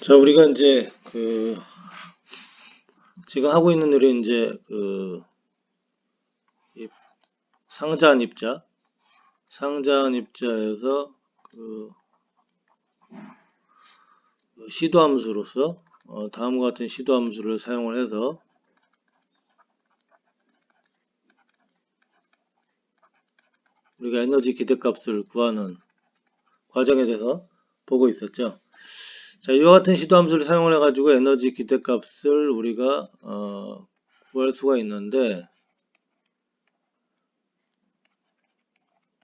자, 우리가 이제 지금 하고 있는 일이 이제 이 상자한 입자에서 시도함수로서 다음과 같은 시도함수를 사용을 해서 우리가 에너지 기대값을 구하는 과정에 대해서 보고 있었죠. 자, 이와 같은 시도함수를 사용을 해가지고 에너지 기대값을 우리가 구할 수가 있는데,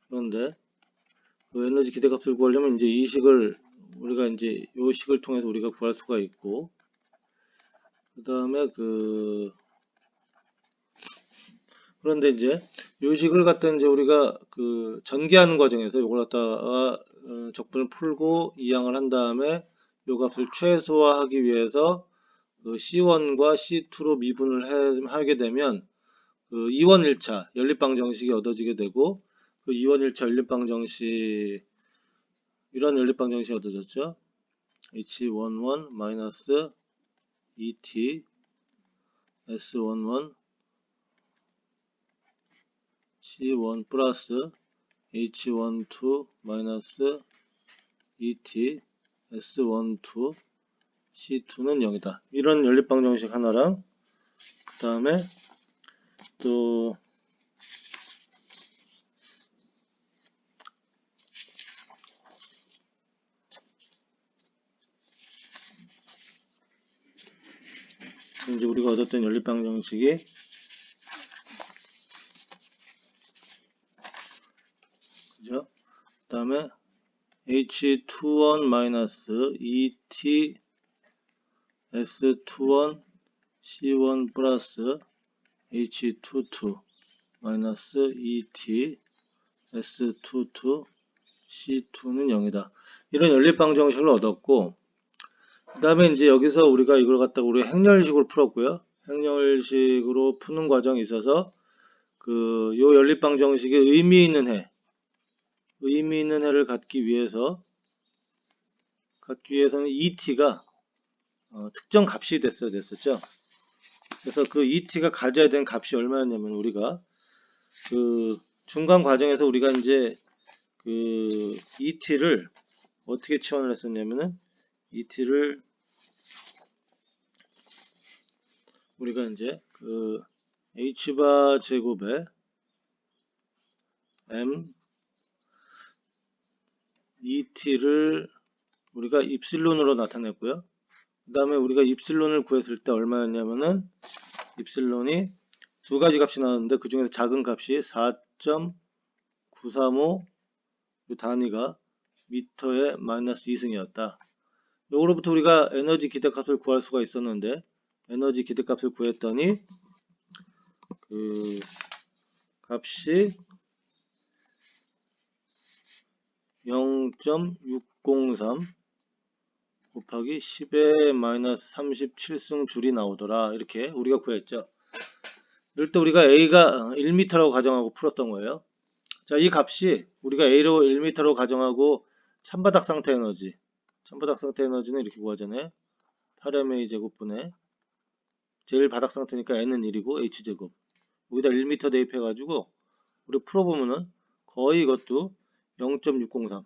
그런데 그 에너지 기대값을 구하려면 이제 이 식을 우리가 이제 요 식을 통해서 우리가 구할 수가 있고, 그 다음에 그런데 이제 요 식을 갖다 이제 우리가 전개하는 과정에서 요걸 갖다가 적분을 풀고 이항을 한 다음에 요 값을 최소화하기 위해서 C1과 C2로 미분을 하게 되면 2원 1차 연립방정식이 얻어지게 되고, 2원 1차 연립방정식, 이런 연립방정식이 얻어졌죠. H11 마이너스 ET S11 C1 플러스 H12 마이너스 ET S12 C2는 0이다. 이런 연립방정식 하나랑, 그 다음에 또 이제 우리가 얻었던 연립방정식이 그죠? 그 다음에 H21 마이너스 ET S21 C1 플러스 H22 마이너스 ET S22 C2는 0이다. 이런 연립방정식을 얻었고, 그 다음에 이제 여기서 우리가 이걸 갖다가 우리 행렬식으로 풀었고요. 행렬식으로 푸는 과정이 있어서 요 연립방정식의 의미 있는 해를 갖기 위해서는 ET가 특정 값이 됐었죠. 그래서 그 ET가 가져야 되는 값이 얼마였냐면, 우리가 중간 과정에서 우리가 이제 ET를 어떻게 치환을 했었냐면은, ET를 우리가 이제 H바 제곱에 M ET를 우리가 입실론으로 나타냈고요. 그 다음에 우리가 입실론을 구했을 때 얼마였냐면은, 입실론이 두 가지 값이 나왔는데 그 중에서 작은 값이 4.935, 이 단위가 미터의 마이너스 2승이었다. 요거로부터 우리가 에너지 기대값을 구할 수가 있었는데, 에너지 기대값을 구했더니 값이 0.603 곱하기 10의 마이너스 37승 줄이 나오더라. 이렇게 우리가 구했죠. 이럴 때 우리가 A가 1m라고 가정하고 풀었던 거예요. 자, 이 값이 우리가 A로 1m로 가정하고 찬바닥 상태 에너지는 이렇게 구하잖아요. 8ma 제곱분의 제일 바닥 상태니까 n은 1이고 h제곱, 여기다 1m 대입해가지고 우리 풀어보면은 거의 이것도 0.603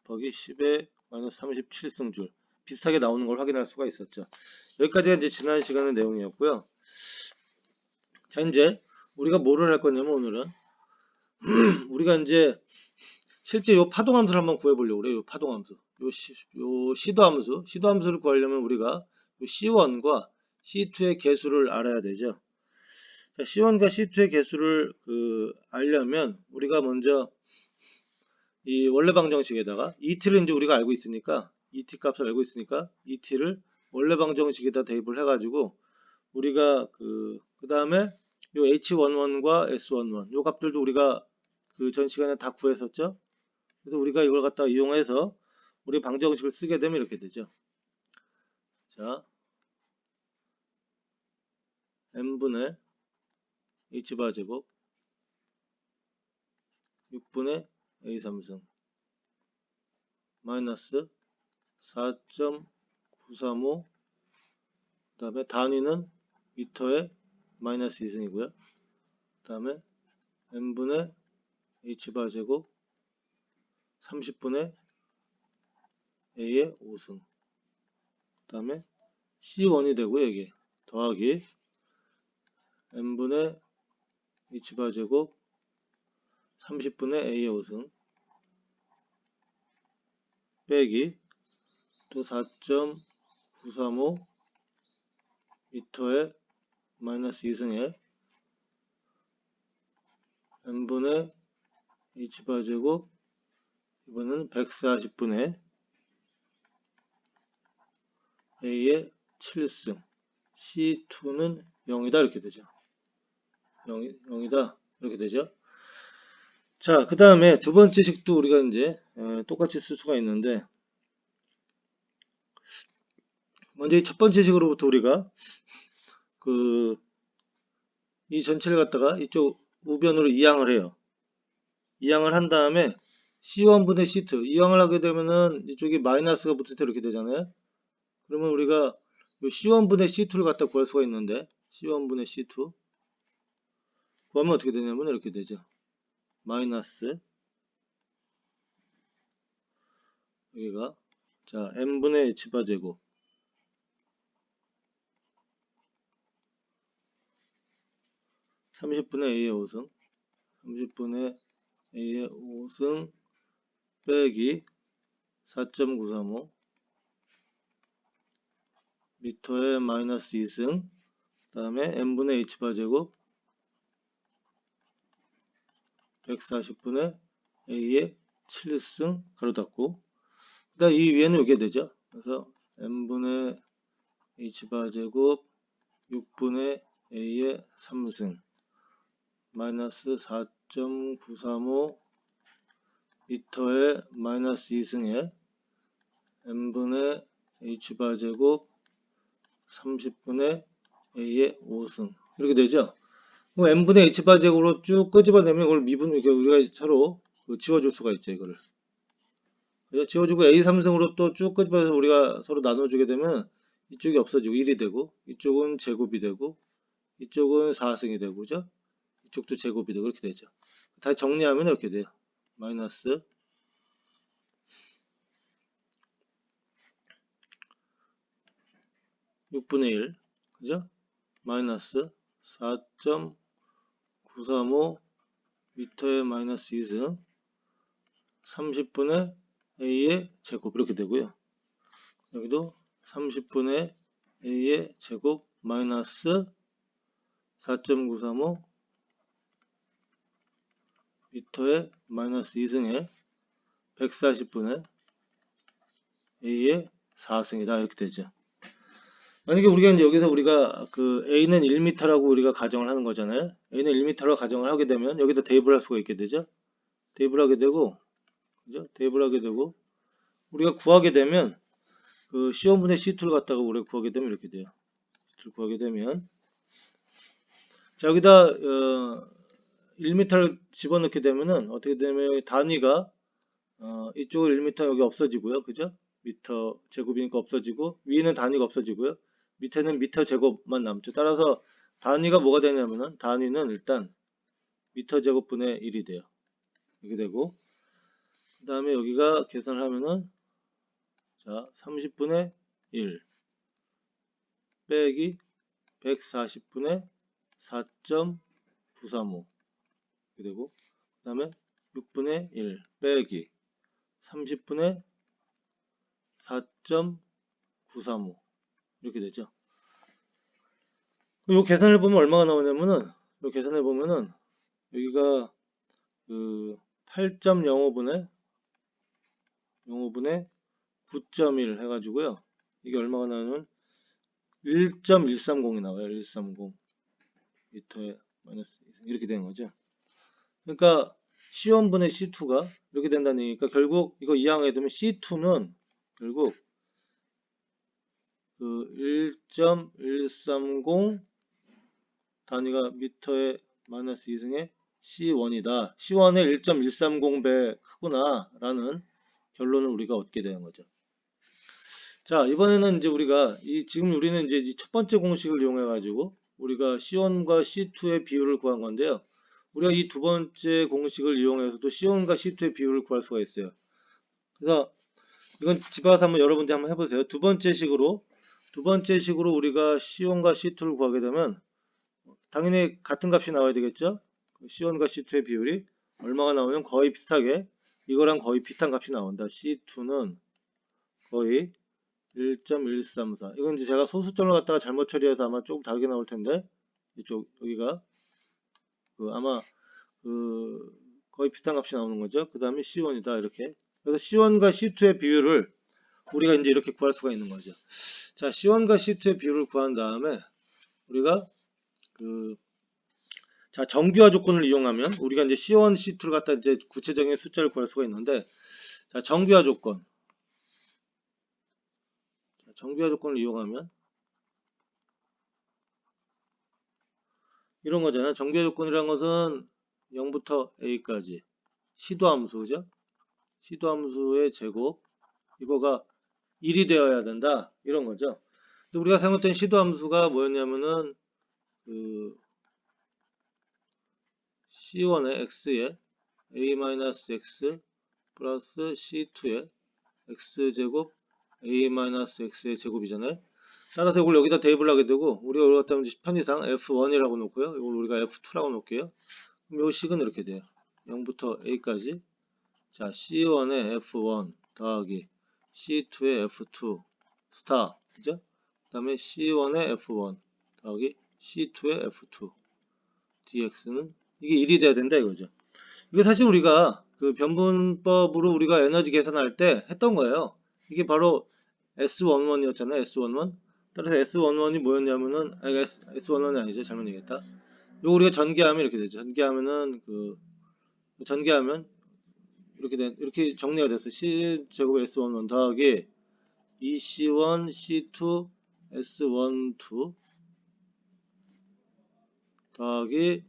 곱하기 10의 마이너스 37승줄 비슷하게 나오는 걸 확인할 수가 있었죠. 여기까지가 이제 지난 시간의 내용이었고요. 자, 이제 우리가 뭐를 할 거냐면, 오늘은 우리가 이제 실제 요 파동함수를 한번 구해보려고 그래요. 요 파동함수, 요 시도함수를 구하려면 우리가 요 C1과 C2의 개수를 알아야 되죠. 자, C1과 C2의 개수를 알려면 우리가 먼저 이 원래 방정식에다가 ET를 이제 우리가 알고 있으니까, ET 값을 알고 있으니까 ET를 원래 방정식에다 대입을 해가지고 우리가 그 다음에 요 H11과 S11 요 값들도 우리가 전 시간에 다 구했었죠. 그래서 우리가 이걸 갖다 이용해서 우리 방정식을 쓰게 되면 이렇게 되죠. 자, n분의 h바 제곱 6분의 a3승 마이너스 4.935, 그 다음에 단위는 미터에 마이너스 2승이고요. 그 다음에 n분의 h바 제곱 30분의 a의 5승, 그 다음에 c1이 되고요. 이게 더하기 n분의 h바 제곱 30분의 a의 5승 빼기 또 4.935 미터에 마이너스 2승에 n분의 h바 제곱, 이번은 140분의 a의 7승, c2는 0이다 이렇게 되죠. 0이다 이렇게 되죠. 자, 그 다음에 두 번째 식도 우리가 이제 똑같이 쓸 수가 있는데, 먼저 이 첫 번째 식으로부터 우리가 이 전체를 갖다가 이쪽 우변으로 이항을 해요. 이항을 한 다음에 C1분의 C2 이항을 하게 되면은 이쪽이 마이너스가 붙을 때 이렇게 되잖아요. 그러면 우리가 C1분의 C2를 갖다 구할 수가 있는데, C1분의 C2 구하면 어떻게 되냐면 이렇게 되죠. 마이너스 여기가 자 n분의 h바 제곱 30분의 a의 5승 30분의 a의 5승 빼기 4.935 미터에 마이너스 2승, 그 다음에 n분의 h바 제곱 140분의 a의 7승 가로 닫고, 그 다음 이 위에는 이게 되죠. 그래서 n분의 h바 제곱 6분의 a의 3승 마이너스 4.935 미터에 마이너스 2승에 n분의 h바 제곱 30분의 a의 5승 이렇게 되죠. 뭐 n분의 h바 제곱으로 쭉 끄집어내면 이걸 미분 이렇게 우리가 서로 지워줄 수가 있죠. 이거를 지워주고 a 3승으로 또 쭉 끄집어내서 우리가 서로 나눠주게 되면 이쪽이 없어지고 1이 되고, 이쪽은 제곱이 되고, 이쪽은 4승이 되고, 그죠? 이쪽도 제곱이 되고 이렇게 되죠. 다시 정리하면 이렇게 돼요. 마이너스 6분의 1, 그죠? 마이너스 4.935 미터에 마이너스 2승 30분의 a의 제곱 이렇게 되고요. 여기도 30분의 a의 제곱 마이너스 4.935 미터에 마이너스 2승에 140분의 a의 4승이다 이렇게 되죠. 만약에 우리가 이제 여기서 우리가 a는 1m라고 우리가 가정을 하는 거잖아요. a는 1m로 가정을 하게 되면 여기다 대입을 할 수가 있게 되죠. 대입을 하게 되고, 그죠? 대입을 하게 되고, 우리가 구하게 되면 C1분의 C2를 갖다가 우리가 구하게 되면 이렇게 돼요. C2를 구하게 되면 자 여기다 1m를 집어넣게 되면은 어떻게 되면 단위가 이쪽은 1m 여기 없어지고요. 그죠? 미터 제곱이니까 없어지고, 위에는 단위가 없어지고요. 밑에는 미터 제곱만 남죠. 따라서 단위가 뭐가 되냐면은 단위는 일단 미터 제곱분의 1이 돼요. 이렇게 되고, 그 다음에 여기가 계산을 하면은 자 30분의 1 빼기 140분의 4.935 이렇게 되고, 그 다음에 6분의 1 빼기 30분의 4.935 이렇게 되죠. 이 계산을 보면 얼마가 나오냐면은, 이 계산을 보면은 여기가 8.05분의 9.1 해가지고요. 이게 얼마가 나오냐면 1.130이 나와요. 130 미터에 마이너스 이렇게 되는 거죠. 그러니까 C1분의 C2가 이렇게 된다는 얘기니까 결국 이거 이항하게 되면 C2는 결국 1.130 단위가 미터에 마이너스 2승의 C1이다. C1의 1.130배 크구나 라는 결론을 우리가 얻게 되는 거죠. 자, 이번에는 이제 우리가 지금 우리는 이제 이 첫 번째 공식을 이용해 가지고 우리가 C1과 C2의 비율을 구한 건데요. 우리가 이 두 번째 공식을 이용해서도 C1과 C2의 비율을 구할 수가 있어요. 그래서 이건 집에 가서 한번 여러분들 한번 해보세요. 두 번째 식으로 우리가 C1과 C2를 구하게 되면 당연히 같은 값이 나와야 되겠죠. C1과 C2의 비율이 얼마가 나오면 거의 비슷하게 이거랑 거의 비슷한 값이 나온다. C2는 거의 1.134. 이건 이제 제가 소수점을 갖다가 잘못 처리해서 아마 조금 다르게 나올 텐데 이쪽 여기가 아마 거의 비슷한 값이 나오는 거죠. 그 다음에 C1이다 이렇게. 그래서 C1과 C2의 비율을 우리가 이제 이렇게 구할 수가 있는 거죠. 자, C1과 C2의 비율을 구한 다음에 우리가 자, 정규화 조건을 이용하면 우리가 이제 C1, C2를 갖다 이제 구체적인 숫자를 구할 수가 있는데, 자, 정규화 조건을 이용하면 이런 거잖아요. 정규화 조건이란 것은 0부터 A까지 시도함수, 그죠? 시도함수의 제곱, 이거가 1이 되어야 된다. 이런 거죠. 근데 우리가 사용했던 시도함수가 뭐였냐면은 C1의 X에 A-X 플러스 C2의 X제곱 A-X의 제곱이잖아요. 따라서 이걸 여기다 대입을 하게 되고, 우리가 이걸 갖다 편의상 F1이라고 놓고요. 이걸 우리가 F2라고 놓을게요. 그럼 요 식은 이렇게 돼요. 0부터 A까지. 자, C1의 F1 더하기 C2의 F2 스타. 그죠? 그 다음에 C1의 F1 더하기 C2의 F2 dx는 이게 1이 돼야 된다 이거죠. 이게 사실 우리가 그 변분법으로 우리가 에너지 계산할 때 했던 거예요. 이게 바로 S11이었잖아요. S11. 따라서 S11이 뭐였냐면은 S11이 아니죠. 잘못 얘기했다. 이거 우리가 전개하면 이렇게 되죠. 전개하면 이렇게 정리가 됐어. C 제곱 S11 더하기 2C1 C2 S12 더하기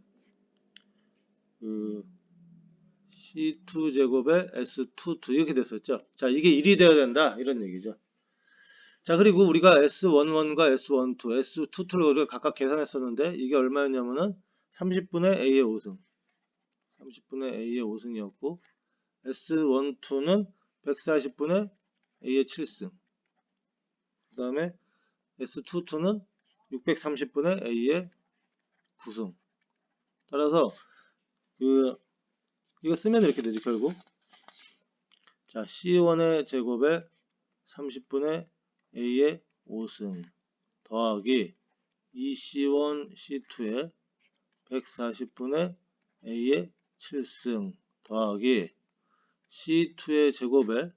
C2 제곱에 S22 이렇게 됐었죠. 자, 이게 1이 되어야 된다 이런 얘기죠. 자, 그리고 우리가 S11과 S12, S22를 우리가 각각 계산했었는데 이게 얼마였냐면은 30분의 A의 5승 30분의 A의 5승이었고 S12는 140분의 A의 7승 그 다음에 S22는 630분의 A의 9승. 따라서 이거 쓰면 이렇게 되죠. 결국 자, C1의 제곱에 30분의 A의 5승 더하기 2C1 C2의 140분의 A의 7승 더하기 C2의 제곱에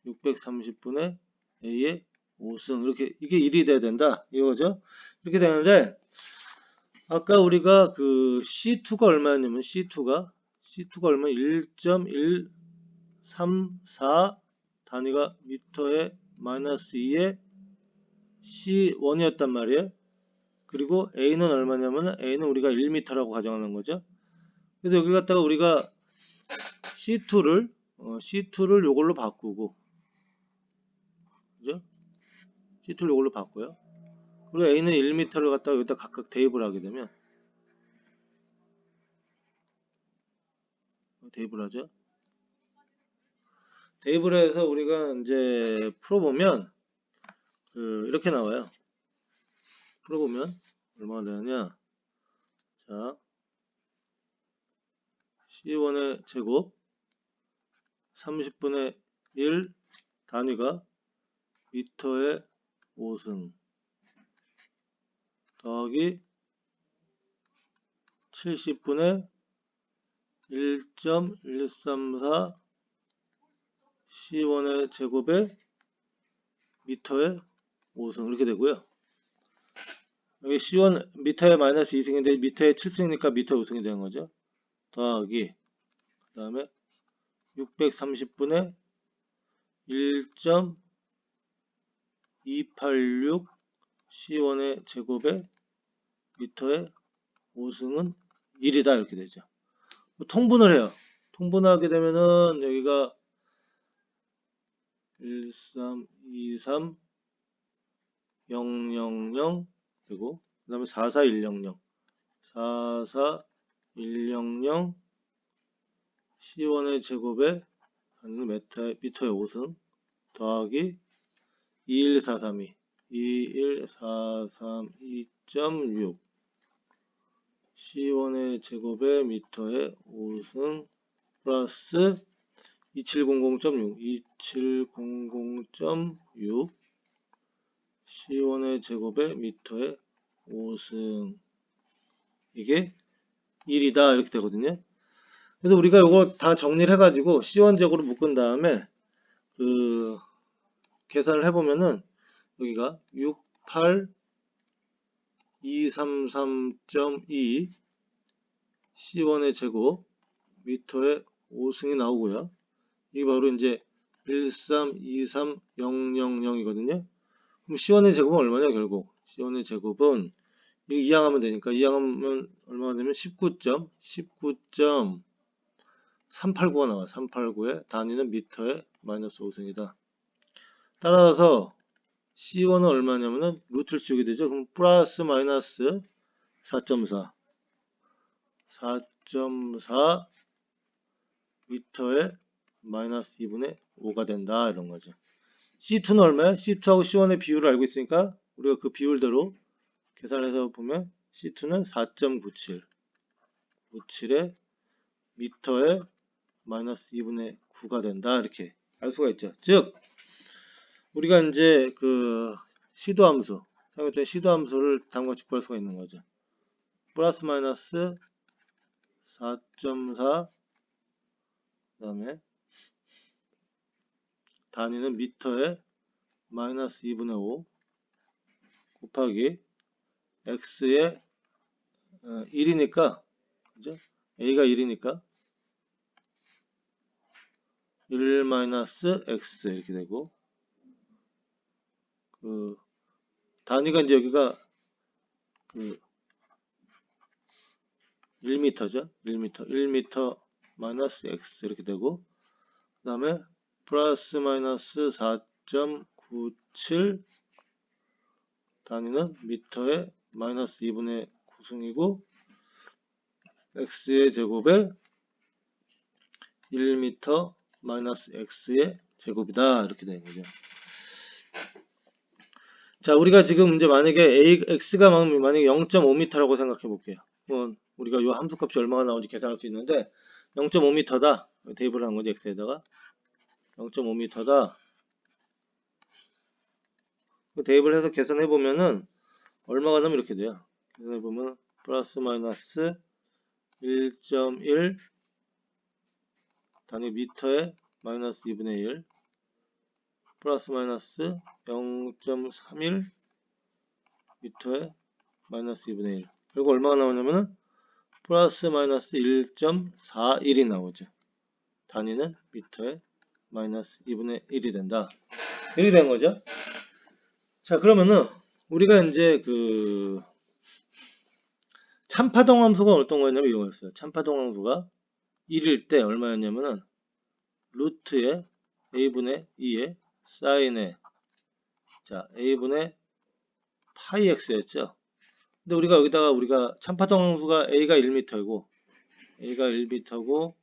630분의 A의 5승 이렇게 이게 1이 돼야 된다 이거죠. 이렇게 되는데 아까 우리가 C2가 얼마였냐면 C2가 얼마 1.134 단위가 미터에 마이너스 2의 C1이었단 말이에요. 그리고 A는 얼마냐면 A는 우리가 1m라고 가정하는 거죠. 그래서 여기 갖다가 우리가 C2를 요걸로 바꾸고 그죠? C2를 요걸로 바꿔요. 그리고 A는 1m를 갖다가 여기다 각각 대입을 하게 되면 대입을 하죠. 대입을 해서 우리가 이제 풀어보면 이렇게 나와요. 풀어보면 얼마가 되느냐. 자, C1의 제곱 30분의 1 단위가 미터의 5승 더하기 70분의 1.134 C1의 제곱에 미터의 5승 이렇게 되고요. 여기 C1 미터의 마이너스 2승인데 미터의 7승이니까 미터의 5승이 되는 거죠. 더하기 그 다음에 630분의 1.286 C1의 제곱에 미터의 5승은 1이다 이렇게 되죠. 통분을 해요. 통분하게 되면은 여기가 1323000 되고 그 다음에 44100 44100 C1의 제곱에 미터의 5승 더하기 21432 21432.6 C1의 제곱에 미터의 5승 플러스 2700.6 2700.6 C1의 제곱에 미터의 5승 이게 1이다 이렇게 되거든요. 그래서 우리가 이거 다 정리를 해가지고 C1 제곱으로 묶은 다음에 그 계산을 해보면은 여기가 68233.2 C1의 제곱 미터의 5승이 나오고요. 이게 바로 이제 1323000이거든요. 그럼 C1의 제곱은 얼마냐 결국 C1의 제곱은 이거 이항하면 되니까 이항하면 얼마가 되면 19.389가 나와요. 389의 단위는 미터의 마이너스 5승이다. 따라서 C1은 얼마냐면은 루트를 쓰게 되죠. 그럼 플러스 마이너스 4.4 미터의 마이너스 2분의 5가 된다 이런 거죠. C2는 얼마야? C2하고 C1의 비율을 알고 있으니까 우리가 그 비율대로 계산해서 보면 C2는 4.97 97에 미터의 마이너스 2분의 9가 된다 이렇게 알 수가 있죠. 즉 우리가 이제 그 시도함수 사용했던 시도함수를 다음과 같이 구할 수가 있는 거죠. 플러스 마이너스 4.4 그다음에 단위는 미터의 마이너스 2분의 5 곱하기 x의 1이니까 그죠? a가 1이니까 1 마이너스 x 이렇게 되고 그 단위가 이제 여기가 그 1m죠. 1m 마이너스 x 이렇게 되고 그 다음에 플러스 마이너스 4.97 단위는 미터의 마이너스 2분의 9승이고 x의 제곱에 1m 마이너스 x의 제곱이다 이렇게 되는 거죠. 자 우리가 지금 이제 만약에 x가 만약에 0.5m라고 생각해 볼게요. 그럼 우리가 이 함수값이 얼마가 나오는지 계산할 수 있는데 0.5m다 대입을 한 거지 x에다가 0.5m다 대입을 해서 계산해 보면은 얼마가 나면 이렇게 돼요. 계산해 보면 플러스 마이너스 1.1 단위 미터에 마이너스 2분의 1 플러스 마이너스 0.31 미터에 마이너스 2분의 1 그리고 얼마가 나오냐면은 플러스 마이너스 1.41이 나오죠. 단위는 미터에 마이너스 2분의 1이 된다. 이렇게 된 거죠. 자 그러면은 우리가 이제 그 참파동 함수가 어떤 거였냐면 이런 거였어요. 참파동 함수가 1일 때 얼마였냐면은 루트의 a분의 2의 사인의 자 a분의 파이 x였죠. 근데 우리가 여기다가 우리가 참파동 함수가 a가 1m이고 a가 1m고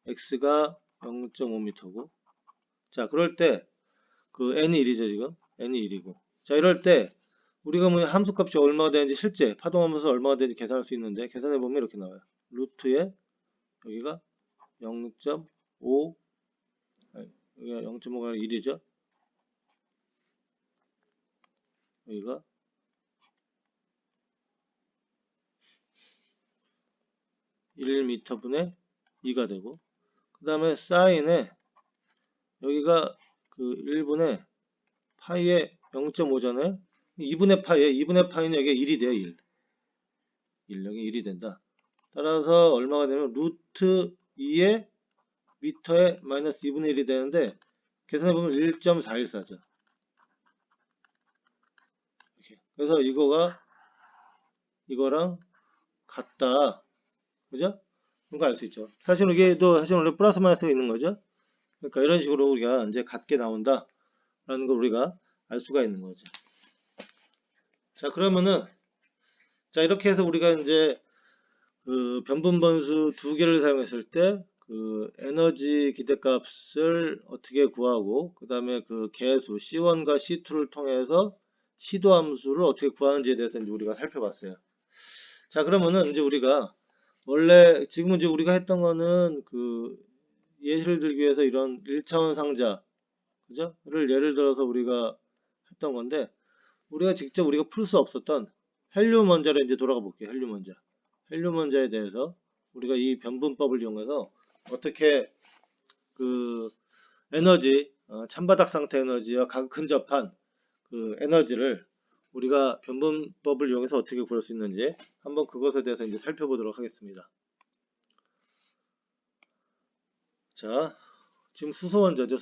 x가 0.5m고 자 그럴 때 그 n이 1이죠 지금 n이 1이고 자 이럴 때 우리가 뭐 함수값이 얼마가 되는지 실제 파동함수 얼마가 되는지 계산할 수 있는데 계산해 보면 이렇게 나와요. 루트에 여기가 0.5 여기가 0.5가 1이죠. 여기가 1m분의 2가 되고 그 다음에 사인에 여기가 그 1분의 파이에 0.5잖아요. 2분의 파이에 2분의 파이는 여기가 1이 돼요. 1 여기 1이 된다. 따라서 얼마가 되면 루트 2에 미터에 마이너스 2분의 1이 되는데 계산해보면 1.414죠. 이렇게. 그래서 이거랑 같다. 그죠? 그거 알 수 있죠. 사실 이게 또 사실 원래 플러스 마이너스가 있는 거죠. 그러니까 이런 식으로 우리가 이제 같게 나온다. 라는 걸 우리가 알 수가 있는 거죠. 자, 그러면은 자, 이렇게 해서 우리가 이제 그 변분번수 두 개를 사용했을 때 그 에너지 기대값을 어떻게 구하고 그 다음에 그 계수 C1과 C2를 통해서 시도 함수를 어떻게 구하는지에 대해서 이제 우리가 살펴봤어요. 자, 그러면은 이제 우리가 원래 지금 이제 우리가 했던 거는 그 예시를 들기 위해서 이런 1차원 상자 그죠?를 예를 들어서 우리가 했던 건데 우리가 직접 우리가 풀 수 없었던 헬륨 원자로 이제 돌아가 볼게요. 헬륨 원자. 헬륨 원자에 대해서 우리가 이 변분법을 이용해서 어떻게 그 에너지 찬바닥 상태 에너지와 근접한 그 에너지를 우리가 변분법을 이용해서 어떻게 구할 수 있는지 한번 그것에 대해서 이제 살펴보도록 하겠습니다. 자, 지금 수소 원자죠.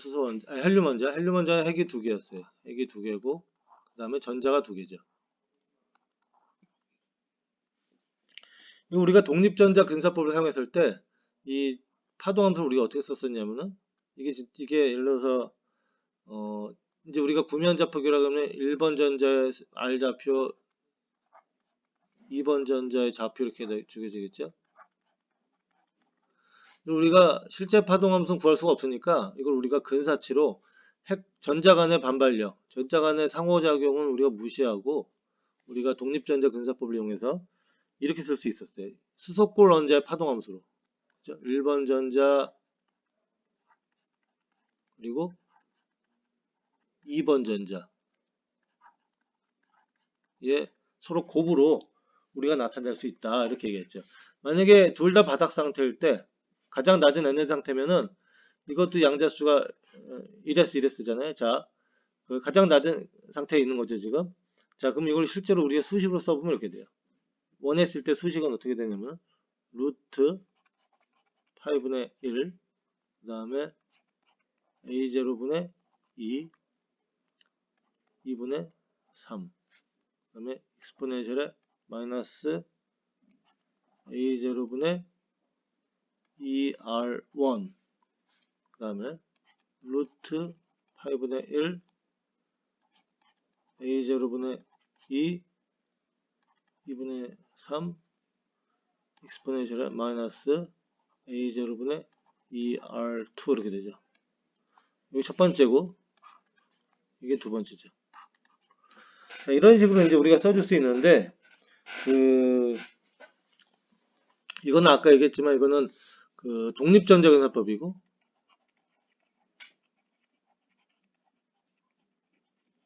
헬륨 원자. 헬륨 원자는 핵이 두 개였어요. 핵이 두 개고 그 다음에 전자가 두 개죠. 우리가 독립전자 근사법을 사용했을 때 이 파동함수를 우리가 어떻게 썼었냐면은 이게 예를 들어서 이제 우리가 구면자표기라고 하면 1번 전자의 R좌표 2번 전자의 좌표 이렇게 주어지겠죠. 우리가 실제 파동함수는 구할 수가 없으니까 이걸 우리가 근사치로 전자 간의 반발력, 전자 간의 상호작용은 우리가 무시하고 우리가 독립전자 근사법을 이용해서 이렇게 쓸 수 있었어요. 수소골 원자의 파동함수로 1번 전자 그리고 2번 전자 예, 서로 곱으로 우리가 나타낼 수 있다 이렇게 얘기했죠. 만약에 둘 다 바닥 상태일 때 가장 낮은 에너지 상태면은 이것도 양자수가 1s 1s잖아요. 자, 그 가장 낮은 상태에 있는 거죠 지금. 자, 그럼 이걸 실제로 우리가 수식으로 써보면 이렇게 돼요. 원했을 때 수식은 어떻게 되냐면 루트 8분의 1 그 다음에 a0분의 2 2분의 3 그 다음에 익스포넨셜에 마이너스 a0분의 2r1 그 다음에 루트 8분의 1 a0분의 2 2분의 3 익스포넨셜에 마이너스 a0분의 2r2 이렇게 되죠. 여기 첫 번째고 이게 두 번째죠. 자, 이런 식으로 이제 우리가 써줄 수 있는데 이거는 아까 얘기했지만 이거는 그 독립전자근사법이고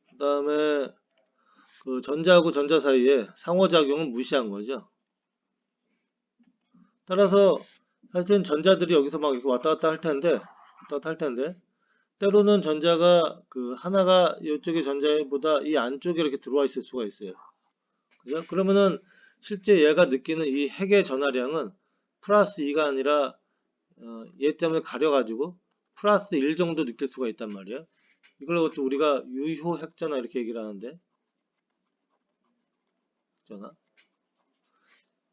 그 다음에 그 전자하고 전자 사이에 상호작용은 무시한 거죠. 따라서 사실은 전자들이 여기서 막 이렇게 왔다 갔다 할 텐데 때로는 전자가 그 하나가 이쪽의 전자보다 이 안쪽에 이렇게 들어와 있을 수가 있어요. 그죠? 그러면은 실제 얘가 느끼는 이 핵의 전하량은 플러스 2가 아니라 얘 때문에 가려가지고 플러스 1 정도 느낄 수가 있단 말이에요. 이걸 또 우리가 유효 핵전하 이렇게 얘기를 하는데 전하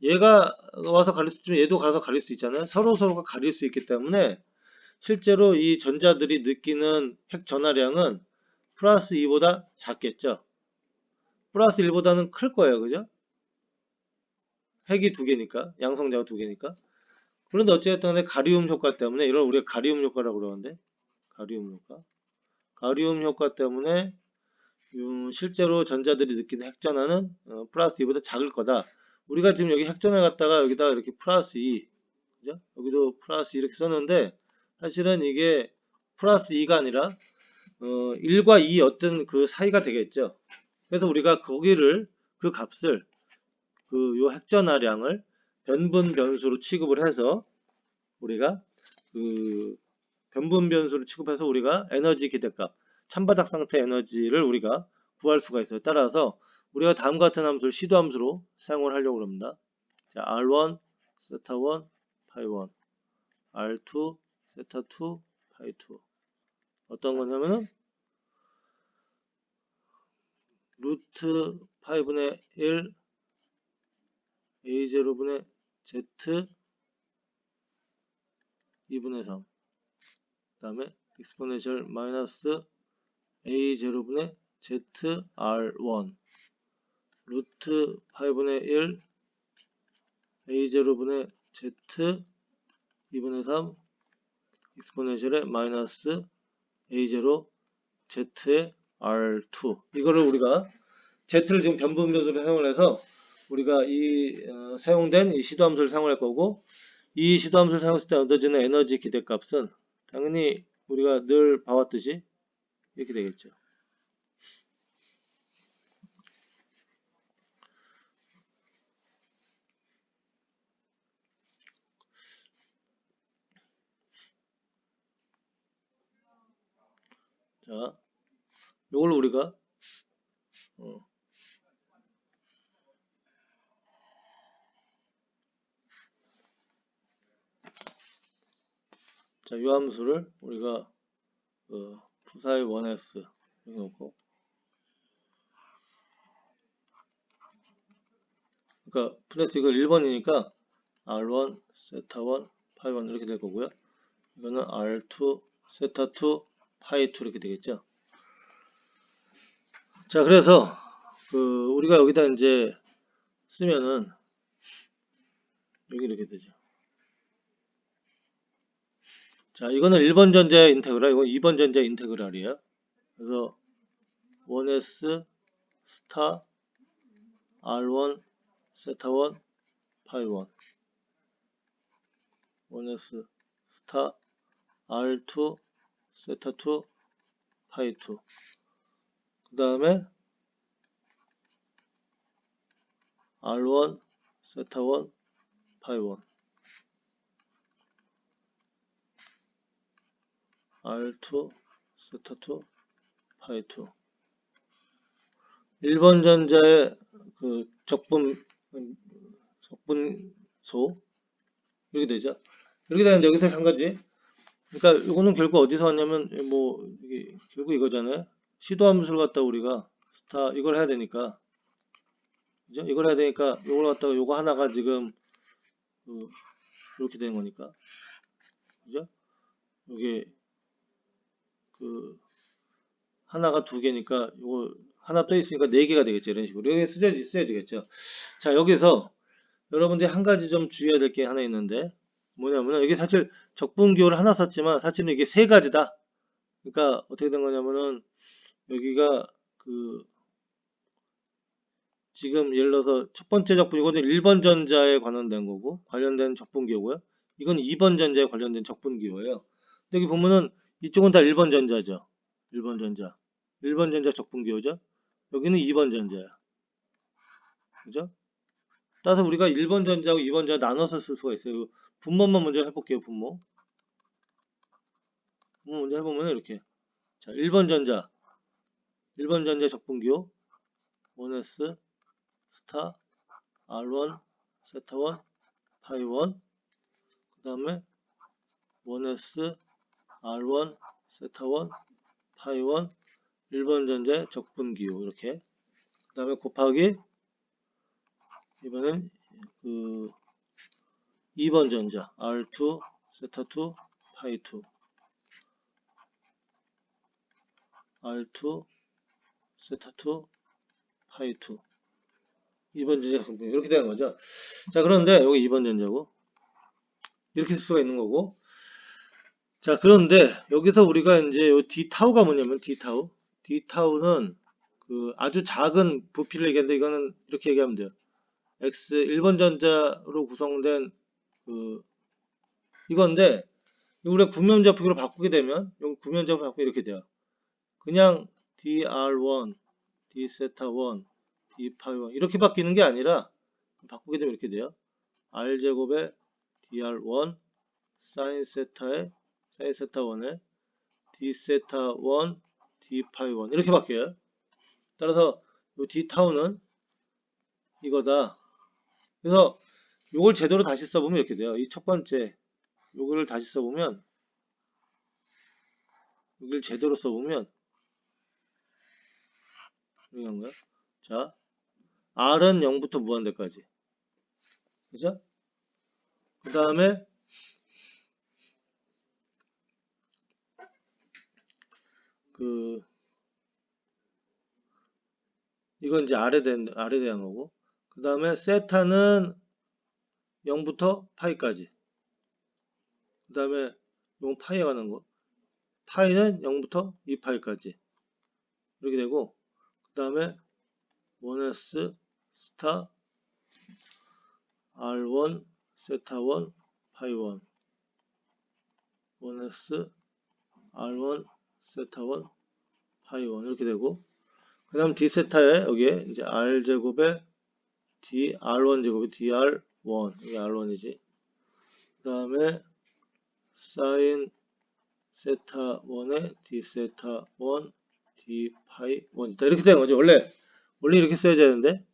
얘가 와서 가릴 수 있지만 얘도 가서 가릴 수 있잖아요. 서로가 가릴 수 있기 때문에 실제로 이 전자들이 느끼는 핵 전하량은 플러스 2보다 작겠죠. 플러스 1보다는 클 거예요. 그죠? 핵이 두 개니까 양성자가 두 개니까. 그런데 어쨌든 간에 가리움 효과 때문에 이걸 우리가 가리움 효과라고 그러는데 가리움 효과 때문에 실제로 전자들이 느끼는 핵전하는 플러스 2보다 작을 거다. 우리가 지금 여기 핵전을 갖다가 여기다가 이렇게 플러스 2 그죠? 여기도 플러스 2 이렇게 썼는데 사실은 이게 플러스 2가 아니라 1과 2 어떤 그 사이가 되겠죠. 그래서 우리가 거기를 그 값을 그 요 핵전하량을 변분 변수로 취급을 해서 우리가 그 변분 변수로 취급해서 우리가 에너지 기대값 찬바닥 상태 에너지를 우리가 구할 수가 있어요. 따라서 우리가 다음 같은 함수를 시도 함수로 사용을 하려고 합니다. 자, R1 세타 1 파이 1 R2 세타 2 파이 2 어떤 거냐면은 루트 8분의 1 A0분의 Z 2분의 3 그 다음에 익스포넨셜 마이너스 A0분의 ZR1 루트 8분의 1 A0분의 Z 2분의 3 익스포넨셜의 마이너스 A0 Z의 R2 이거를 우리가 Z를 지금 변분변수로 사용을 해서 우리가 사용된 이 시도함수를 사용할 거고 이 시도함수를 사용했을 때 얻어지는 에너지 기대값은 당연히 우리가 늘 봐왔듯이 이렇게 되겠죠. 자, 이걸 우리가 자, 이 함수를 우리가 부사의 1s 이렇게 놓고 그러니까 플러스 이거 1번이니까 R1, 세타1, 파이1 이렇게 될 거고요. 이거는 R2, 세타2, 파이2 이렇게 되겠죠. 자, 그래서 우리가 여기다 이제 쓰면은 여기 이렇게 되죠. 자, 이거는 1번 전자의 인테그랄, 이건 2번 전자의 인테그랄이에요. 그래서 1s 스타 R1 세타1 파이1 1s 스타 R2 세타2 파이2 그 다음에 R1 세타1 파이1 R2 세타2 파이2 1번 전자의 그 적분소 이렇게 되죠. 이렇게 되는데 여기서 한 가지 그러니까 이거는 결국 어디서 왔냐면 뭐 이게 결국 이거잖아요. 시도함수를 갖다 우리가 스타 이걸 해야 되니까 그죠? 이걸 해야 되니까 이걸 갖다가 요거 하나가 지금 이렇게 되는 거니까 그죠? 이게 하나가 두 개니까 요거 하나 또 있으니까 네 개가 되겠죠. 이런 식으로 여기 쓰여야 되겠죠. 자, 여기서 여러분들이 한 가지 좀 주의해야 될 게 하나 있는데 뭐냐면은 여기 사실 적분기호를 하나 썼지만 사실은 이게 세 가지다. 그러니까 어떻게 된 거냐면은 여기가 지금 예를 들어서 첫 번째 적분이거든 1번 전자에 관련된 거고 관련된 적분기호고요. 이건 2번 전자에 관련된 적분기호예요. 근데 여기 보면은 이쪽은 다 1번 전자죠. 1번 전자. 1번 전자 적분기호죠. 여기는 2번 전자야. 그죠? 따라서 우리가 1번 전자하고 2번 전자 나눠서 쓸 수가 있어요. 분모만 먼저 해볼게요. 분모 먼저 해보면 이렇게. 자, 1번 전자 적분기호 1s 스타 R1 세타1 파이1 그 다음에 1s R1 세타1 파이1 1번 전자의 적분기호 이렇게 그 다음에 곱하기 이번엔 2번 전자 R2 세타2 파이2 R2 세타2 파이2 2번 전자 적분기호 이렇게 되는 거죠. 자, 그런데 여기 2번 전자고 이렇게 쓸 수가 있는 거고 자, 그런데 여기서 우리가 이제 요 d타우가 뭐냐면 d타우는 아주 작은 부피를 얘기하는데 이거는 이렇게 얘기하면 돼요. x 1번 전자로 구성된 이건데 우리가 구면좌표기로 바꾸게 되면 여기 구면좌표 바꾸면 이렇게 돼요. 그냥 dr1, d세타1, d파이1 이렇게 바뀌는 게 아니라 바꾸게 되면 이렇게 돼요. r제곱에 dr1 사인 세타1에 d세타1 d파이1 이렇게 바뀌어요. 따라서 이 d타우는 이거다. 그래서 이걸 제대로 다시 써보면 이렇게 돼요. 이 첫 번째 요거를 다시 써보면 여기를 제대로 써보면 이렇게 한 거야. 자, R은 0부터 무한대까지. 그죠? 그 다음에 이건 이제 R에 대한 거고, 그 다음에 세타는 0부터 파이까지. 그 다음에 이건 파이에 관한 거. 파이는 0부터 2파이까지. 이렇게 되고, 그 다음에 1s 스타 R1 세타 1 파이 1 1s R1 세타 1 파이 1 이렇게 되고, 그 다음 d 세타에 여기에 이제 R 제곱에 d R1 제곱에 dr1 이게 R1이지. 그 다음에 사인 세타 1에 d 세타 1 d 파이 1 있다. 이렇게 되는 거죠. 원래 이렇게 써야 되는데,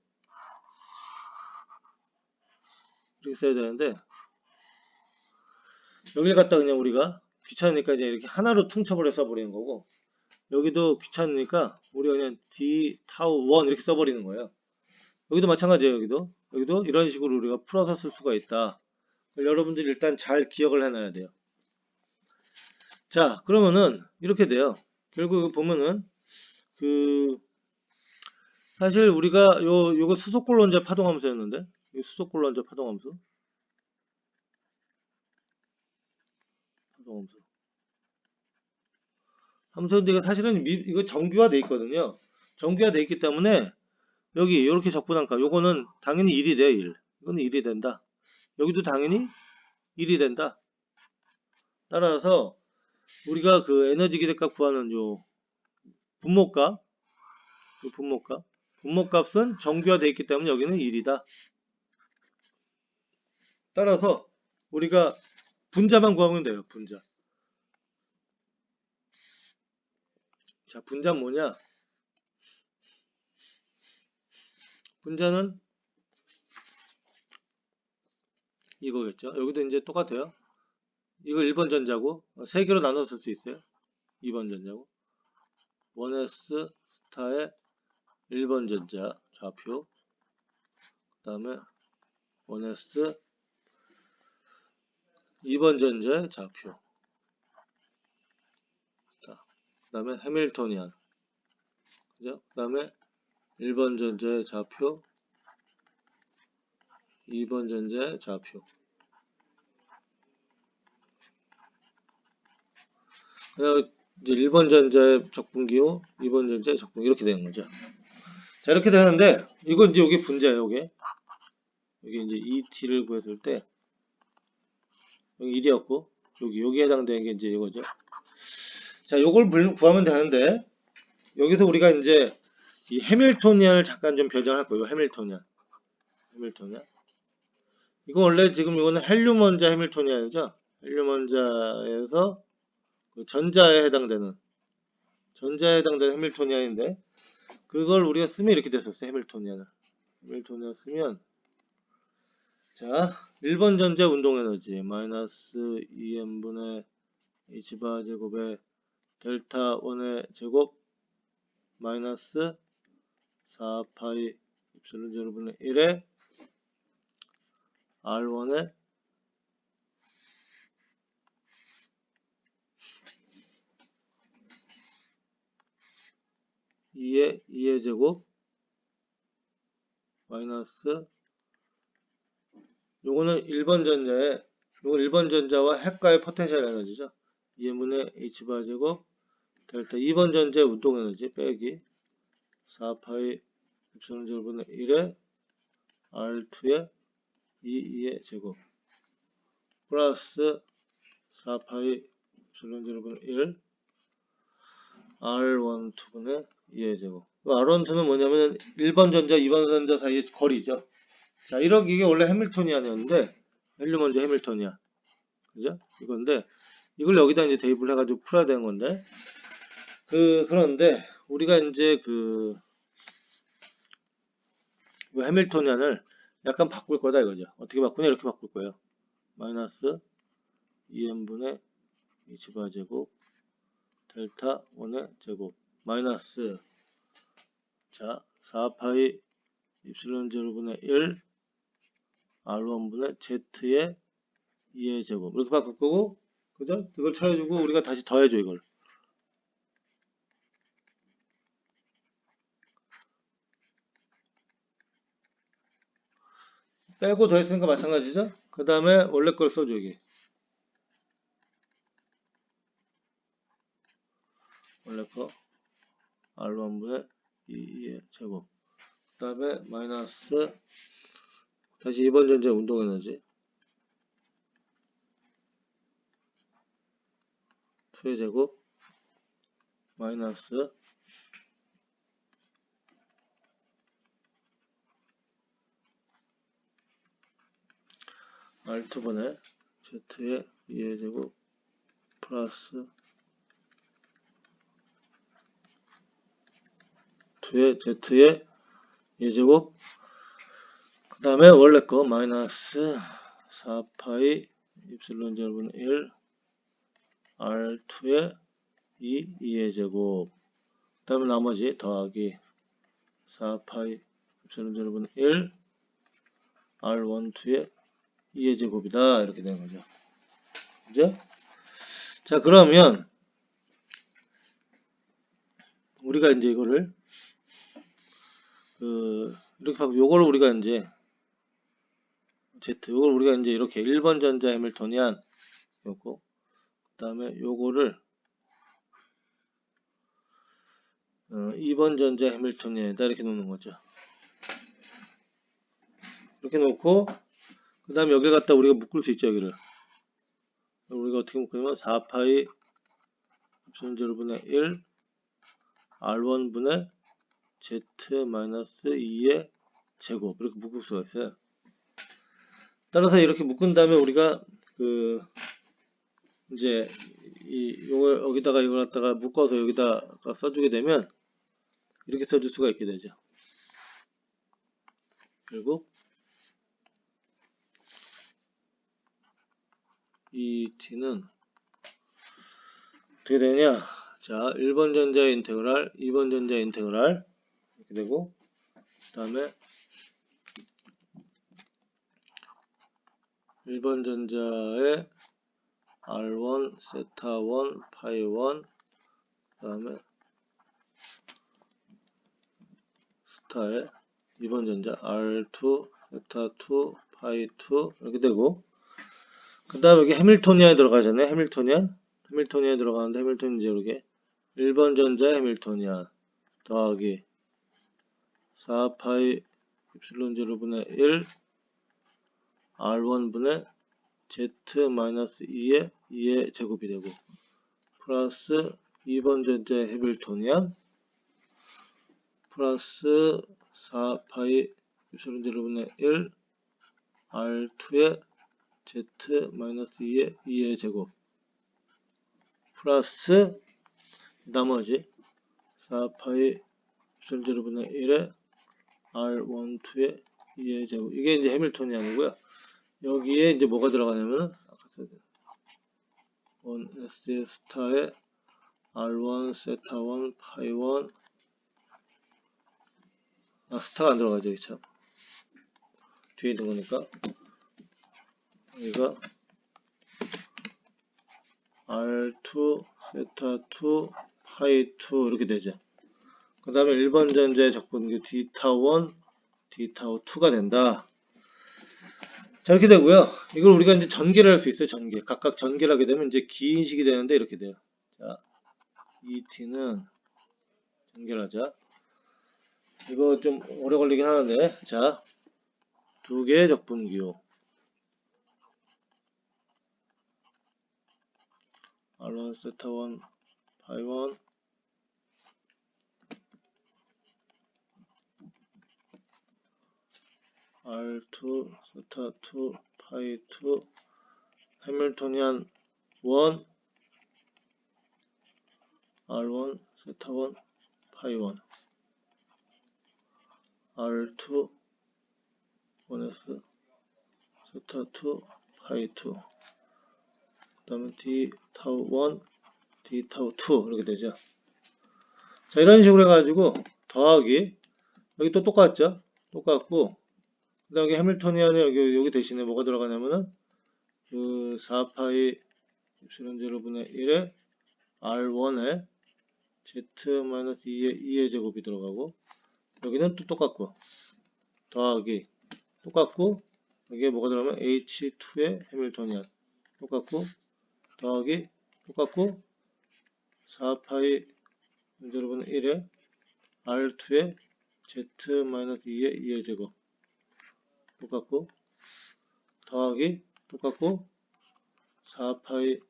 여기를 갖다 그냥 우리가 귀찮으니까 이제 이렇게 하나로 퉁쳐버려 써버리는 거고, 여기도 귀찮으니까 우리가 그냥 d 타우 1 이렇게 써버리는 거예요. 여기도 마찬가지예요. 여기도 이런 식으로 우리가 풀어서 쓸 수가 있다. 여러분들이 일단 잘 기억을 해놔야 돼요. 자, 그러면은 이렇게 돼요. 결국 보면은 사실 우리가 요거 수소골 원자 파동함수였는데, 이 수소골 원자 파동함수. 함수인데 이거 사실은 이거 정규화돼 있거든요. 정규화돼 있기 때문에 여기 이렇게 적분한값 요거는 당연히 1이 돼요. 1. 이거는 1이 된다. 여기도 당연히 1이 된다. 따라서 우리가 그 에너지 기대값 구하는 요 분모값은 정규화돼 있기 때문에 여기는 1이다. 따라서 우리가 분자만 구하면 돼요. 분자. 자, 분자는 뭐냐? 분자는 이거겠죠. 여기도 이제 똑같아요. 이거 1번 전자고 3개로 나눠 쓸 수 있어요. 2번 전자고 1s 스타의 1번 전자 좌표, 그 다음에 1s 2번 전자의 좌표, 그 다음에 해밀토니안, 그죠? 그 다음에 1번 전자의 좌표, 2번 전자의 좌표. 그냥 이제 1번 전자의 적분기호, 2번 전자의 적분기 이렇게 되는 거죠. 자, 이렇게 되는데 이건 이제 여기 분자예요. 여기 이제 ET를 구했을 때 여기 1이었고 여기 해당되는 게 이제 이거죠. 자, 요걸 구하면 되는데 여기서 우리가 이제 이 해밀토니안을 잠깐 좀 변형할 거예요. 해밀토니안. 이거 원래 지금 이거는 헬륨 원자 해밀토니안이죠. 헬륨 원자에서 그 전자에 해당되는 해밀토니안인데 그걸 우리가 쓰면 이렇게 됐었어요. 해밀토니안 쓰면 자 1번 전자 운동에너지 마이너스 2n분의 h바 제곱에 델타 1의 제곱 마이너스 4파이 입실론 제로분의 1에 R1의 2의 제곱 마이너스 요거는 1번 전자와 핵과의 포텐셜 에너지죠. 2n분의 h바 제곱 델타 2번 전자의 운동 에너지 빼기 4파이 입실론 제로분의 1에 R2의 2의 제곱 플러스 4파이 입실론 제로분의 1 R1, 2분의 2의 제곱. R12는 뭐냐면 1번 전자, 2번 전자 사이의 거리죠. 자, 이게 원래 해밀토니안이었는데 헬륨 원자 해밀토니안. 그죠? 이건데 이걸 여기다 이제 대입을 해가지고 풀어야 되는 건데 그런데 우리가 이제 이 해밀토니안을 약간 바꿀 거다 이거죠. 어떻게 바꾸냐? 이렇게 바꿀 거예요. 마이너스 2n분의 h바 제곱 델타 1의 제곱 마이너스 자 4파이 입실론 제로분의 1 R1분의 Z의 2의 제곱 이렇게 바꿀 거고 그죠? 이걸 찾아주고 우리가 다시 더해줘 이걸 빼고 더했으니까 마찬가지죠. 그 다음에 원래 걸 써줘 여기. 원래 거 R1분의 2의 제곱. 그 다음에 마이너스 다시 2번 전제 운동 에너지 2의 제곱 마이너스 R2분의 Z의 2의 제곱 플러스 2의 Z의 2의 제곱 그 다음에 원래 거 마이너스 4파이 입실론 제곱은 1 R2의 2의 제곱 그 다음에 나머지 더하기 4파이 입실론 제곱은 1 R1, 2의 2의 제곱이다 이렇게 되는 거죠. 그죠? 자 그러면 우리가 이제 이거를 이렇게 하고 요거를 우리가 이제 Z 요걸 우리가 이제 이렇게 1번 전자 해밀토니안 요거 그 다음에 요거를 2번 전자 해밀토니안에다 이렇게 놓는 거죠. 이렇게 놓고 그 다음에 여기를 갖다 우리가 묶을 수 있죠. 여기를 우리가 어떻게 묶으냐면 4파이 엡실론 제로분의 1 R1분의 Z-2의 제곱 이렇게 묶을 수가 있어요. 따라서 이렇게 묶은 다음에 우리가 이제 요걸 여기다가 이걸 갖다가 묶어서 여기다가 써주게 되면 이렇게 써줄 수가 있게 되죠. 결국 이 t는 어떻게 되냐? 자, 1번 전자의 인테그랄, 2번 전자의 인테그랄 이렇게 되고 그 다음에 1번 전자의 R1, 세타1, 파이1 그 다음에 스타의 2번 전자 R2, 세타2, 파이2 이렇게 되고 그 다음에 여기 해밀토니안에 들어가잖아요. 해밀토니안에 들어가는데 해밀토니안 이제 이렇게 1번 전자 해밀토니안 더하기 4파이 입실론 제로분의 1 R1분의 Z-2의 2의 제곱이 되고 플러스 2번 전자 해밀토니안 플러스 4파이 입실론 제로분의 1 R2의 Z-2의 2의 제곱 플러스 나머지 4파이 입실론 제로분의 1의 R1, 2의 2의 제곱 이게 이제 해밀토니안이고요. 여기에 이제 뭐가 들어가냐면은 아까 썼던 1S 스타의 R1, 세타1, 파이1 스타가 안 들어가죠. 여기 참 뒤에 있는 거니까 여기가 R2, 세타2, 파이2 이렇게 되죠. 그 다음에 1번 전자의 적분기 D타우1, D타우2가 된다. 자 이렇게 되고요. 이걸 우리가 이제 전개를 할 수 있어요. 전개. 각각 전개를 하게 되면 이제 긴 식이 되는데 이렇게 돼요. 자, 이 t는 전개를 하자. 이거 좀 오래 걸리긴 하는데 자, 두 개의 적분기호 R1, 세타1, 파이1 R2, 세타2, 파이2 해밀토니안 1 R1, 세타1, 파이1 R2, 1S, 세타2, 파이2 그 다음에 D타우1, D타우2 이렇게 되죠. 자 이런 식으로 해가지고 더하기 여기 또 똑같죠. 똑같고 그 다음에 해밀토니안에 여기 대신에 뭐가 들어가냐면은 4파이 입실론 제로분의 1에 R1에 Z-2의 제곱이 들어가고 여기는 또 똑같고 더하기 똑같고 여기에 뭐가 들어가면 H2의 해밀토니안 똑같고 더하기 똑같고 4파이 여러분 1에 R2의 Z-2의 2의 제곱 똑같고 더하기 똑같고 4파이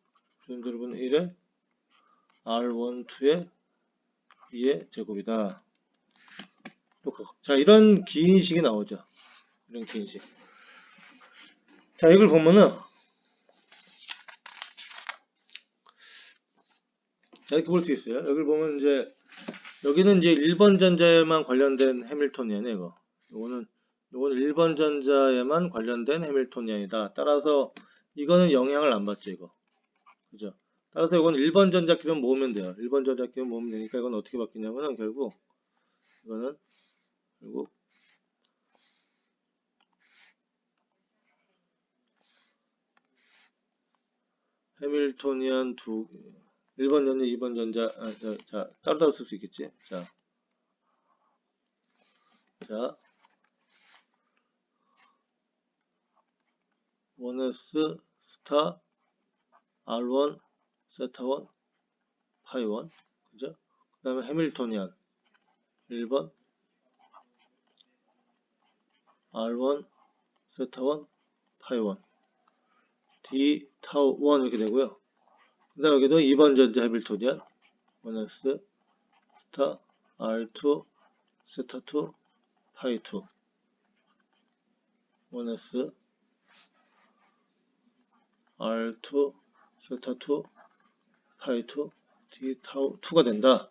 여러분 1에 R1, 2의 2의 제곱이다. 똑같고. 자, 이런 긴 식이 나오죠. 이런 긴 식. 자, 이걸 보면은 자, 이렇게 볼 수 있어요. 여기를 보면 이제 여기는 이제 1번 전자에만 관련된 해밀토니안이에요. 요거는 1번 전자에만 관련된 해밀토니안이다. 따라서 이거는 영향을 안 받죠, 이거. 그죠? 따라서 이건 1번 전자끼리만 모으면 돼요. 1번 전자끼리만 모으면 되니까 이건 어떻게 바뀌냐면은 결국 이거는 결국 해밀토니안 1번 전자, 2번 전자, 자, 따로따로 쓸 수 있겠지? 자, 원S 스타 R1 세타1 파이1 그죠? 그 다음에 해밀토니안 1번 R1 세타1 파이1 D 타우1 이렇게 되고요. 그 다음에 여기도 2번 전자 해밀토니안 원S 스타 R2 세타2 파이2 원S R2 세타2 파이2 D 타우2가 된다.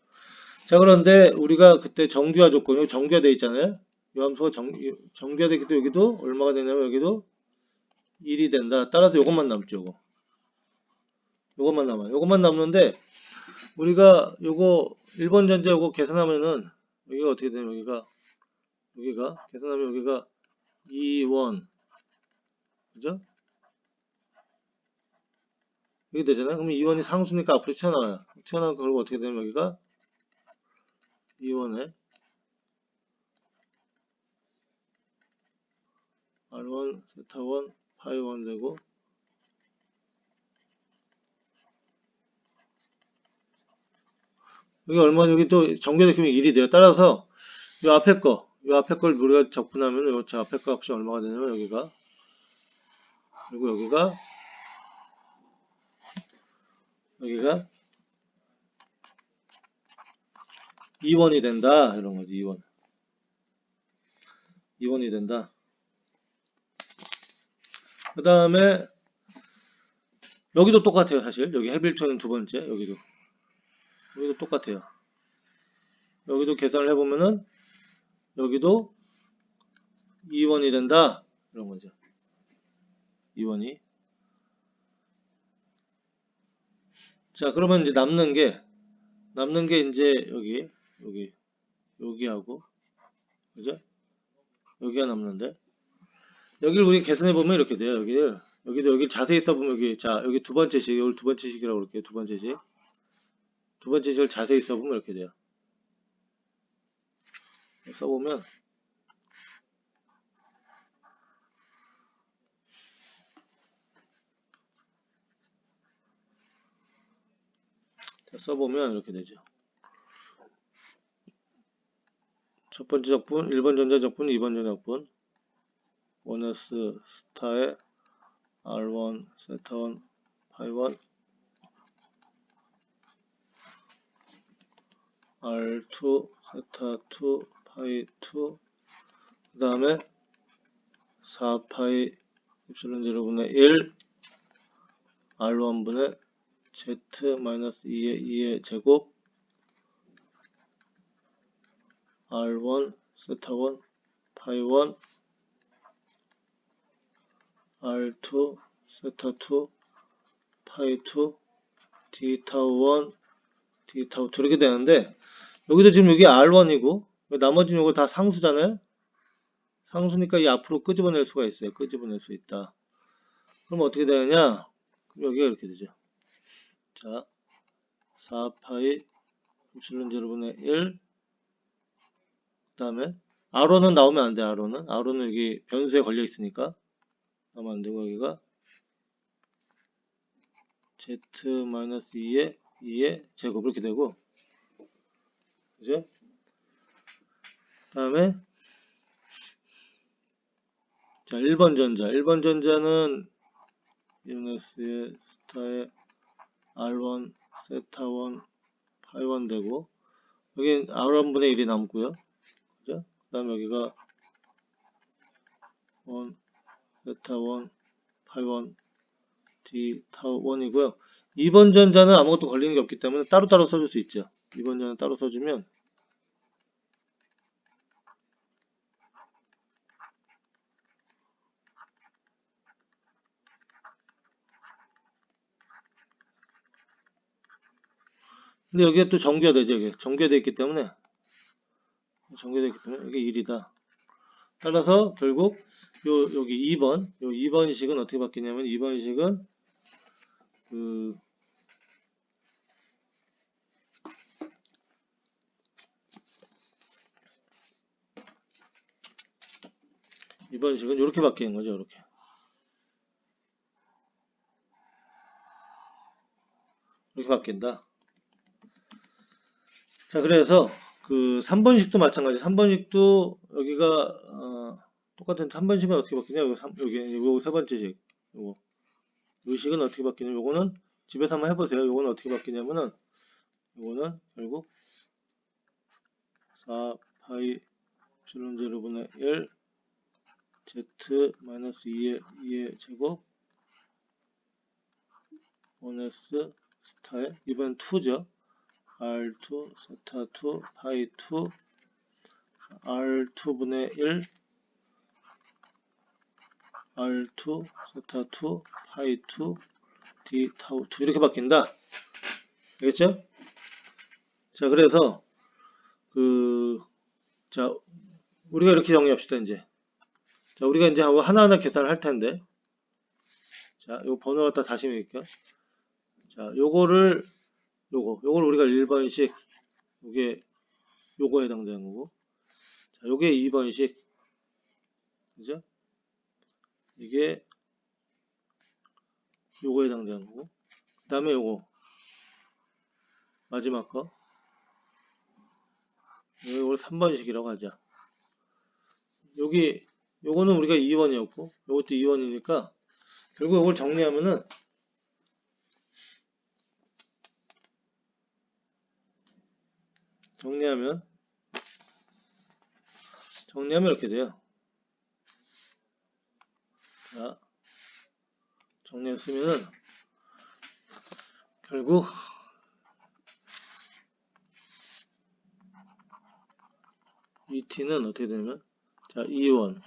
자, 그런데 우리가 그때 정규화 조건, 여기 정규화되어 있잖아요. 이 함수가 정규화되어 있기 때문에 여기도 얼마가 되냐면 여기도 1이 된다. 따라서 요것만 남죠. 요것만 남아요. 요것만 남는데 우리가 요거 1번 전자 요거 계산하면은 여기가 어떻게 되냐면 여기가 계산하면 여기가 2원 그죠? 이게 되잖아요. 그러면 2원이 상수니까 앞으로 튀어나와요. 튀어나오니까 그리고 어떻게 되냐면 여기가 2원에 R1, 세타1, 파이1 되고 여기 얼마 여기 또 정규되면 1이 돼요. 따라서 요 앞에 걸 우리가 적분하면 요 앞에 거 값이 얼마가 되냐면 여기가 그리고 여기가 2원이 된다. 이런 거지. 2원이 된다. 그 다음에 여기도 똑같아요. 사실 여기 해밀토니안 두 번째 여기도 똑같아요. 여기도 계산을 해보면은 여기도 2원이 된다. 이런 거죠. 2원이. 자, 그러면 이제 남는 게 이제 여기하고 그죠? 여기가 남는데 여기를 우리 계산해 보면 이렇게 돼요. 여기 자세히 써보면 여기 두 번째 식, 여기 두 번째 식이라고 그럴게요. 두 번째 식을 자세히 써보면 이렇게 돼요. 써보면 이렇게 되죠. 첫 번째 적분 1번 전자 적분 2번 전자 적분 원S 스타의 R1 세타1 파이1 R2 세타2 파이2 그 다음에 4파이 입실론 제로분의 1 R1분의 Z-2의 2의 제곱 R1 세타1 파이1 R2 세타2 파이2 D타우1 D타우2 이렇게 되는데 여기도 지금 여기 R1이고 나머지는 이거 다 상수잖아요. 상수니까 이 앞으로 끄집어낼 수가 있어요. 끄집어낼 수 있다. 그럼 어떻게 되느냐? 그럼 여기가 이렇게 되죠. 자, 4파이 입실론 제로분의 1 그 다음에 R1은 나오면 안 돼. R1은 여기 변수에 걸려 있으니까 나면 안 되고 여기가 z-2의 제곱 이렇게 되고, 그죠? 다음에 자 1번 전자는 ENS의 스타의 R1, 세타1, 파이1 되고, 여기 R1분의 1이 남고요. 그죠? 그 다음에 여기가 1, 세타1, 파이1, D, 타우1이고요. 2번 전자는 아무것도 걸리는 게 없기 때문에 따로따로 써줄 수 있죠. 2번 전자는 따로 써주면, 근데 여기에 또 정교되죠. 여기 정교되어 있기 때문에 이게 1이다. 따라서 결국 여기 2번 식은 어떻게 바뀌냐면 2번 식은 그 2번 식은 이렇게 바뀌는 거죠. 이렇게 바뀐다. 자, 그래서 그 3번식도 마찬가지. 3번식도 여기가 똑같은 3번식은 어떻게 바뀌냐? 요거 세 번째 식. 요 식은 어떻게 바뀌냐면 요거는 집에서 한번 해보세요. 요거는 어떻게 바뀌냐면은 요거는 결국 4파이 epsilon 0분의 1 z-2의 제곱 1s 스타의 이번 2죠. r2 세타2 파이2 r2분의 1 r2 세타2 파이2 d 타우2 이렇게 바뀐다. 알겠죠? 자, 그래서 자, 우리가 이렇게 정리합시다. 이제 자, 우리가 이제 하나하나 계산을 할 텐데, 자, 요 번호 갖다 다시 매길게요. 자, 요거를 우리가 1번식, 요거 해당되는 거고, 자, 요게 2번식, 그죠? 이게 요거에 해당되는 거고, 그 다음에 요거 마지막 거, 요걸 3번식이라고 하자. 요거는 우리가 2원이었고, 요것도 2원이니까 결국 요걸 정리하면 이렇게 돼요. 자, 정리했으면은 결국 이 t는 어떻게 되냐면, 자, 2원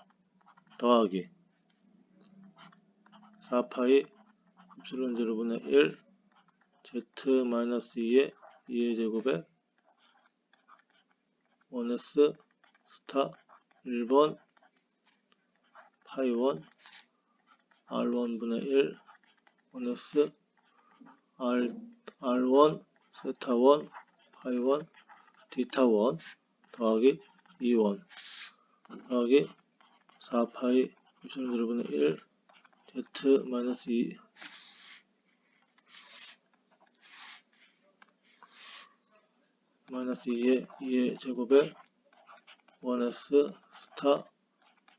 더하기 4파이 epsilon 0분의 1 z-2의 2의 제곱에 1s 스타 1번 파이1 r1분의 1 1s r1 세타1 파이1 d타1 더하기 2원 더하기 4파이 epsilon 0분의 1 z-2 2의 제곱에 1s 스타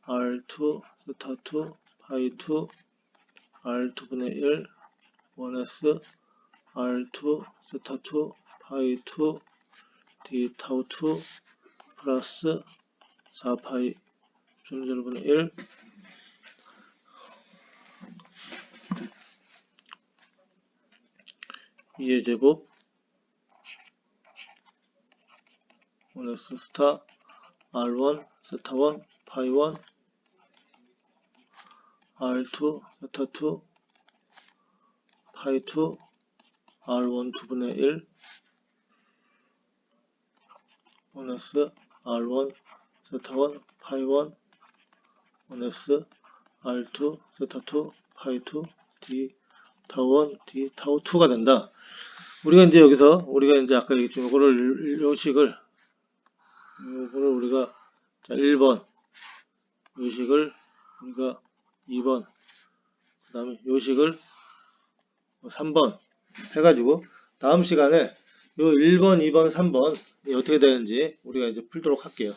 r2 세타2 파이2 r2분의 1 1s r2 세타2 파이2 d타우2 플러스 4파이 epsilon 0분의 1 2의 제곱 1s 스타 r1 세타1 파이1 r2 세타2 파이2 r1 2분의 1 1s r1 세타1 파이1 1s r2 세타2 파이2 d 타우1 d 타우2가 된다. 우리가 이제 여기서 아까 얘기했지만 요거를 우리가 자 1번 요식을 우리가 2번 다음에 요식을 3번 해가지고 다음 시간에 요 1번, 2번, 3번이 어떻게 되는지 우리가 이제 풀도록 할게요.